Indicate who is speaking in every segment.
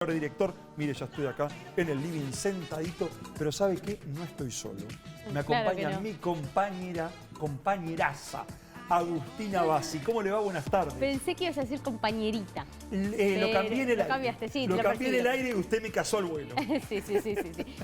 Speaker 1: Señor director, mire, ya estoy acá en el living sentadito, pero ¿sabe qué? No estoy solo. Me acompaña
Speaker 2: Claro que no.
Speaker 1: mi compañeraza, Agustina Bassi. ¿Cómo le va? Buenas tardes.
Speaker 2: Pensé que ibas a decir compañerita.
Speaker 1: Lo cambié en el
Speaker 2: Lo
Speaker 1: aire.
Speaker 2: cambiaste, sí,
Speaker 1: Lo
Speaker 2: te lo
Speaker 1: cambié en el
Speaker 2: percibo.
Speaker 1: aire y usted me casó al vuelo.
Speaker 2: Sí.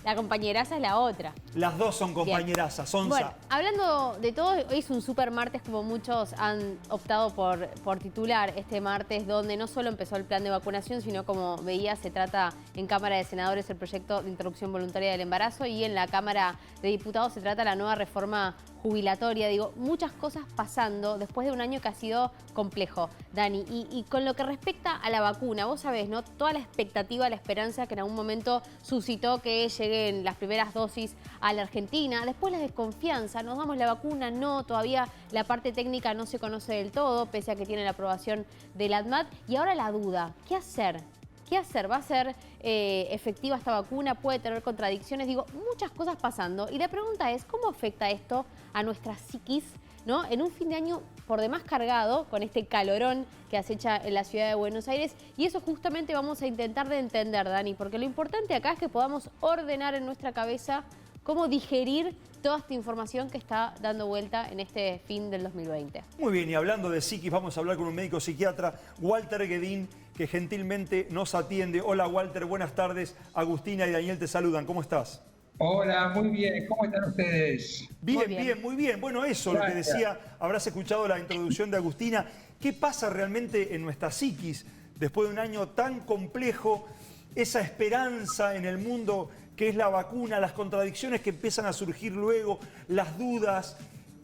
Speaker 2: La compañeraza es la otra.
Speaker 1: Las dos son compañerazas, son
Speaker 2: Bueno, hablando de todo, hoy es un super martes como muchos han optado por titular este martes, donde no solo empezó el plan de vacunación, sino como veía, se trata en Cámara de Senadores el proyecto de interrupción voluntaria del embarazo y en la Cámara de Diputados se trata la nueva reforma jubilatoria. Digo, muchas cosas pasando después de un año que ha sido complejo, Dani. Y con lo que respecta a la vacuna, vos sabés, ¿no? Toda la expectativa, la esperanza que en algún momento suscitó que lleguen las primeras dosis a la Argentina. Después la desconfianza, ¿nos damos la vacuna? No, todavía la parte técnica no se conoce del todo, pese a que tiene la aprobación del ADMAT. Y ahora la duda, ¿qué hacer? ¿Qué hacer? ¿Va a ser efectiva esta vacuna? ¿Puede tener contradicciones? Digo, muchas cosas pasando. Y la pregunta es, ¿cómo afecta esto a nuestra psiquis, ¿no? En un fin de año por demás cargado, con este calorón que acecha en la ciudad de Buenos Aires. Y eso justamente vamos a intentar de entender, Dani, porque lo importante acá es que podamos ordenar en nuestra cabeza cómo digerir toda esta información que está dando vuelta en este fin del 2020.
Speaker 1: Muy bien, y hablando de psiquis, vamos a hablar con un médico psiquiatra, Walter Guedín, que gentilmente nos atiende. Hola Walter, buenas tardes. Agustina y Daniel te saludan, ¿cómo estás?
Speaker 3: Hola, muy bien. ¿Cómo están ustedes?
Speaker 1: Muy bien. Bueno, eso,
Speaker 3: Gracias.
Speaker 1: lo que decía, habrás escuchado la introducción de Agustina. ¿Qué pasa realmente en nuestra psiquis después de un año tan complejo? Esa esperanza en el mundo que es la vacuna, las contradicciones que empiezan a surgir luego, las dudas.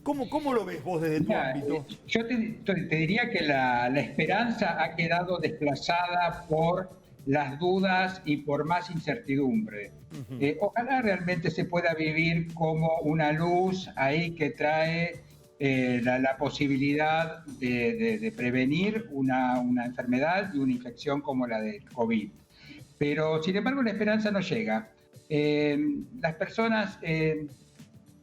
Speaker 1: ¿Cómo lo ves vos desde tu ámbito?
Speaker 3: Yo te diría que la esperanza ha quedado desplazada por las dudas y por más incertidumbre. Ojalá realmente se pueda vivir como una luz ahí que trae la posibilidad de prevenir una enfermedad y una infección como la del COVID. Pero, sin embargo, la esperanza no llega. Las personas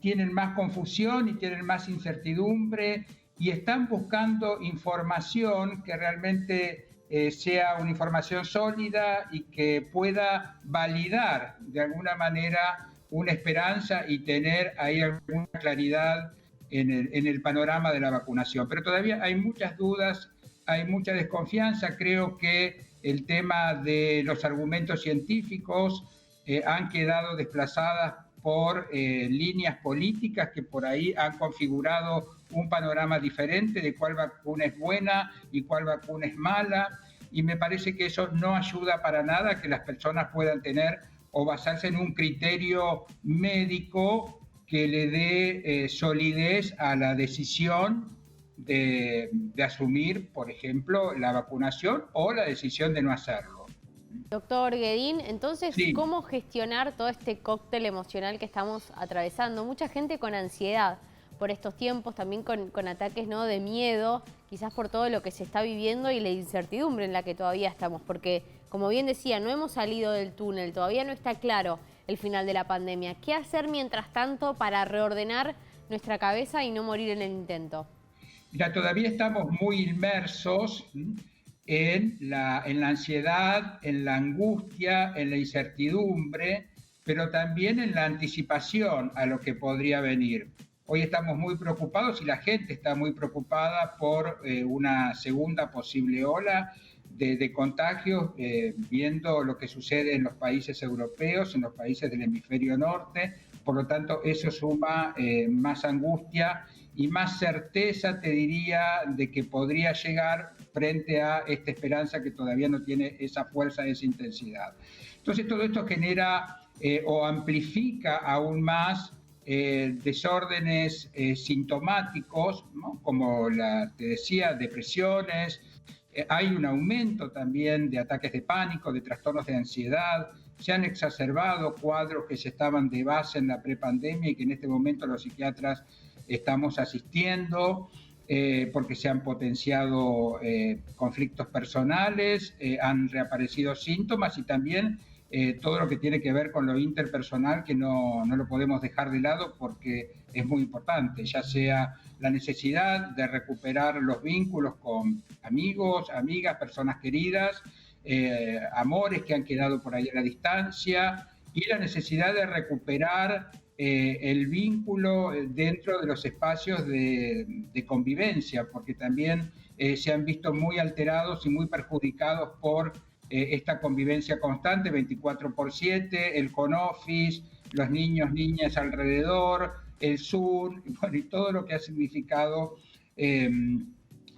Speaker 3: tienen más confusión y tienen más incertidumbre y están buscando información que realmente sea una información sólida y que pueda validar de alguna manera una esperanza y tener ahí alguna claridad en el panorama de la vacunación. Pero todavía hay muchas dudas, hay mucha desconfianza. Creo que el tema de los argumentos científicos han quedado desplazadas por líneas políticas que por ahí han configurado un panorama diferente de cuál vacuna es buena y cuál vacuna es mala, y me parece que eso no ayuda para nada a que las personas puedan tener o basarse en un criterio médico que le dé solidez a la decisión de asumir, por ejemplo, la vacunación o la decisión de no hacerlo.
Speaker 2: Doctor Guedín, entonces,
Speaker 3: Sí.
Speaker 2: ¿Cómo gestionar todo este cóctel emocional que estamos atravesando? Mucha gente con ansiedad por estos tiempos, también con ataques, ¿no?, de miedo, quizás por todo lo que se está viviendo y la incertidumbre en la que todavía estamos, porque, como bien decía, no hemos salido del túnel, todavía no está claro el final de la pandemia. ¿Qué hacer mientras tanto para reordenar nuestra cabeza y no morir en el intento?
Speaker 3: Mira, todavía estamos muy inmersos en la ansiedad, en la angustia, en la incertidumbre, pero también en la anticipación a lo que podría venir. Hoy estamos muy preocupados y la gente está muy preocupada por una segunda posible ola de contagios, viendo lo que sucede en los países europeos, en los países del hemisferio norte. Por lo tanto, eso suma más angustia y más certeza, te diría, de que podría llegar frente a esta esperanza que todavía no tiene esa fuerza, esa intensidad. Entonces, todo esto genera o amplifica aún más desórdenes sintomáticos, ¿no?, como te decía, depresiones. Hay un aumento también de ataques de pánico, de trastornos de ansiedad. Se han exacerbado cuadros que se estaban de base en la prepandemia y que en este momento los psiquiatras estamos asistiendo, porque se han potenciado conflictos personales, han reaparecido síntomas y también todo lo que tiene que ver con lo interpersonal, que no lo podemos dejar de lado porque es muy importante, ya sea la necesidad de recuperar los vínculos con amigos, amigas, personas queridas, amores que han quedado por ahí a la distancia, y la necesidad de recuperar el vínculo dentro de los espacios de convivencia, porque también se han visto muy alterados y muy perjudicados por esta convivencia constante, 24/7, el home-office, los niños, niñas alrededor, el Zoom, bueno, y todo lo que ha significado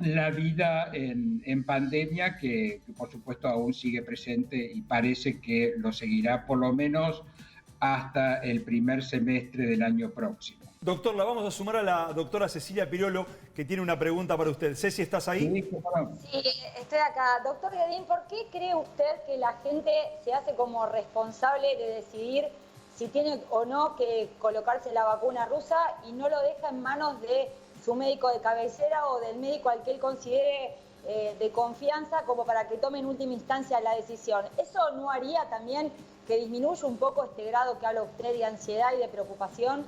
Speaker 3: la vida en pandemia, que por supuesto aún sigue presente y parece que lo seguirá por lo menos hasta el primer semestre del año próximo.
Speaker 1: Doctor, la vamos a sumar a la doctora Cecilia Pirolo, que tiene una pregunta para usted. Ceci, ¿estás ahí?
Speaker 4: Sí, estoy acá. Doctor Guedín, ¿por qué cree usted que la gente se hace como responsable de decidir si tiene o no que colocarse la vacuna rusa y no lo deja en manos de su médico de cabecera o del médico al que él considere de confianza como para que tome en última instancia la decisión? ¿Eso no haría también que disminuya un poco este grado que habla usted de ansiedad y de preocupación?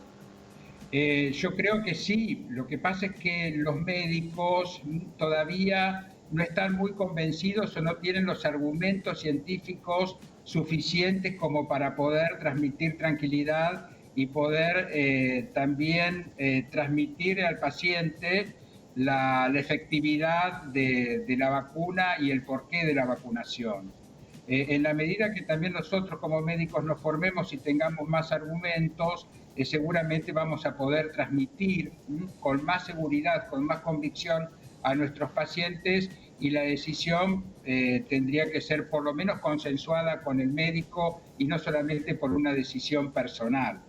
Speaker 3: Yo creo que sí. Lo que pasa es que los médicos todavía no están muy convencidos o no tienen los argumentos científicos suficientes como para poder transmitir tranquilidad y poder también transmitir al paciente la efectividad de la vacuna y el porqué de la vacunación. En la medida que también nosotros como médicos nos formemos y tengamos más argumentos, seguramente vamos a poder transmitir con más seguridad, con más convicción a nuestros pacientes, y la decisión tendría que ser por lo menos consensuada con el médico y no solamente por una decisión personal.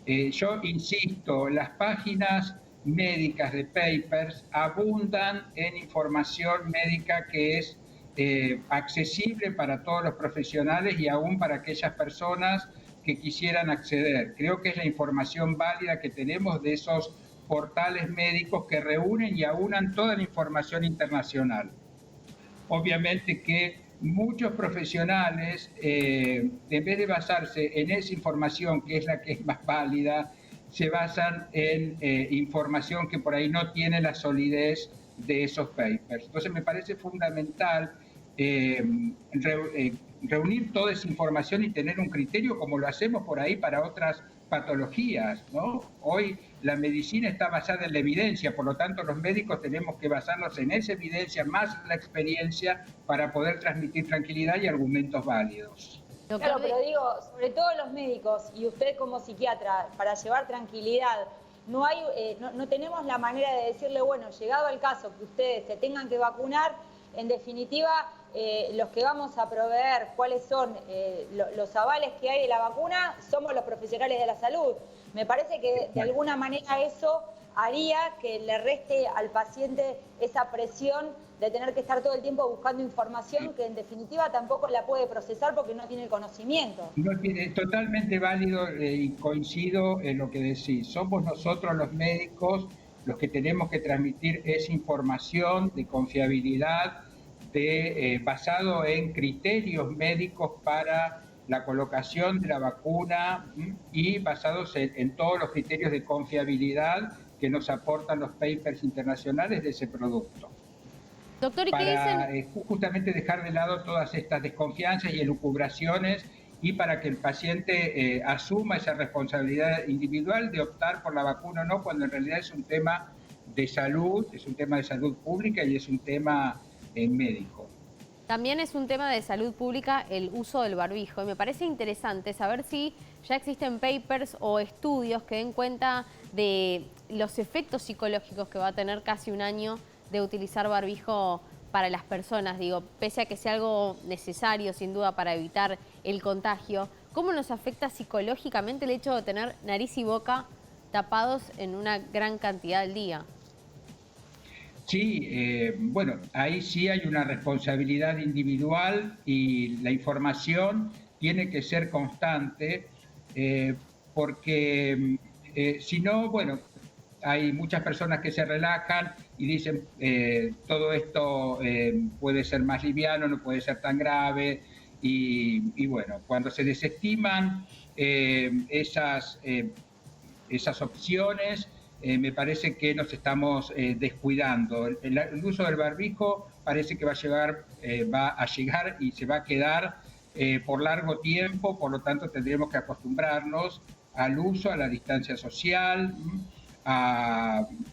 Speaker 3: Yo insisto, las páginas médicas de papers abundan en información médica que es accesible para todos los profesionales y aún para aquellas personas que quisieran acceder. Creo que es la información válida que tenemos de esos portales médicos que reúnen y aunan toda la información internacional. Obviamente que muchos profesionales, en vez de basarse en esa información, que es la que es más válida, se basan en información que por ahí no tiene la solidez de esos papers. Entonces me parece fundamental reunir toda esa información y tener un criterio como lo hacemos por ahí para otras patologías, ¿no? Hoy la medicina está basada en la evidencia, por lo tanto los médicos tenemos que basarnos en esa evidencia más la experiencia para poder transmitir tranquilidad y argumentos válidos.
Speaker 4: Claro, pero digo, sobre todo los médicos y usted como psiquiatra, para llevar tranquilidad, no tenemos la manera de decirle, bueno, llegado el caso que ustedes se tengan que vacunar, en definitiva, los que vamos a proveer cuáles son los avales que hay de la vacuna somos los profesionales de la salud. Me parece que de alguna manera eso haría que le reste al paciente esa presión de tener que estar todo el tiempo buscando información que en definitiva tampoco la puede procesar porque no tiene el conocimiento.
Speaker 3: No, totalmente válido y coincido en lo que decís. Somos nosotros los médicos los que tenemos que transmitir esa información de confiabilidad, basado en criterios médicos para la colocación de la vacuna y basados en todos los criterios de confiabilidad que nos aportan los papers internacionales de ese producto.
Speaker 2: Doctor, ¿y
Speaker 3: para
Speaker 2: qué dicen?
Speaker 3: Justamente dejar de lado todas estas desconfianzas y elucubraciones, y para que el paciente asuma esa responsabilidad individual de optar por la vacuna o no, cuando en realidad es un tema de salud, es un tema de salud pública y es un tema médico.
Speaker 2: También es un tema de salud pública el uso del barbijo, y me parece interesante saber si ya existen papers o estudios que den cuenta de los efectos psicológicos que va a tener casi un año de utilizar barbijo para las personas. Digo, pese a que sea algo necesario sin duda para evitar el contagio, ¿cómo nos afecta psicológicamente el hecho de tener nariz y boca tapados en una gran cantidad del día?
Speaker 3: Sí, bueno, ahí sí hay una responsabilidad individual y la información tiene que ser constante, porque si no, bueno, hay muchas personas que se relajan y dicen todo esto puede ser más liviano, no puede ser tan grave, y bueno, cuando se desestiman esas opciones, me parece que nos estamos descuidando. El uso del barbijo parece que va a llegar y se va a quedar por largo tiempo, por lo tanto tendremos que acostumbrarnos al uso, a la distancia social,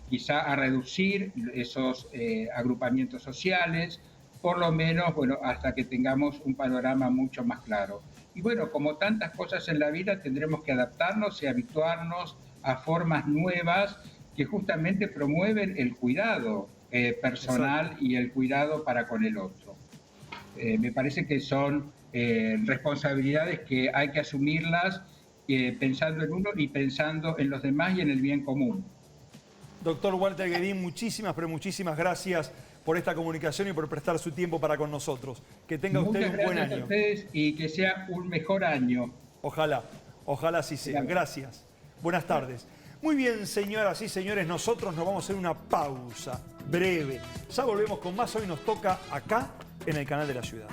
Speaker 3: quizá a reducir esos agrupamientos sociales, por lo menos, bueno, hasta que tengamos un panorama mucho más claro. Y bueno, como tantas cosas en la vida, tendremos que adaptarnos y habituarnos a formas nuevas que justamente promueven el cuidado personal y el cuidado para con el otro. Me parece que son responsabilidades que hay que asumirlas pensando en uno y pensando en los demás y en el bien común.
Speaker 1: Doctor Walter Guerin, muchísimas, pero muchísimas gracias por esta comunicación y por prestar su tiempo para con nosotros. Que tenga usted un buen año.
Speaker 3: Muchas gracias a ustedes y que sea un mejor año.
Speaker 1: Ojalá, ojalá así sea. Gracias. Buenas tardes. Muy bien, señoras y señores, nosotros nos vamos a hacer una pausa breve. Ya volvemos con más. Hoy nos toca acá en el Canal de la Ciudad.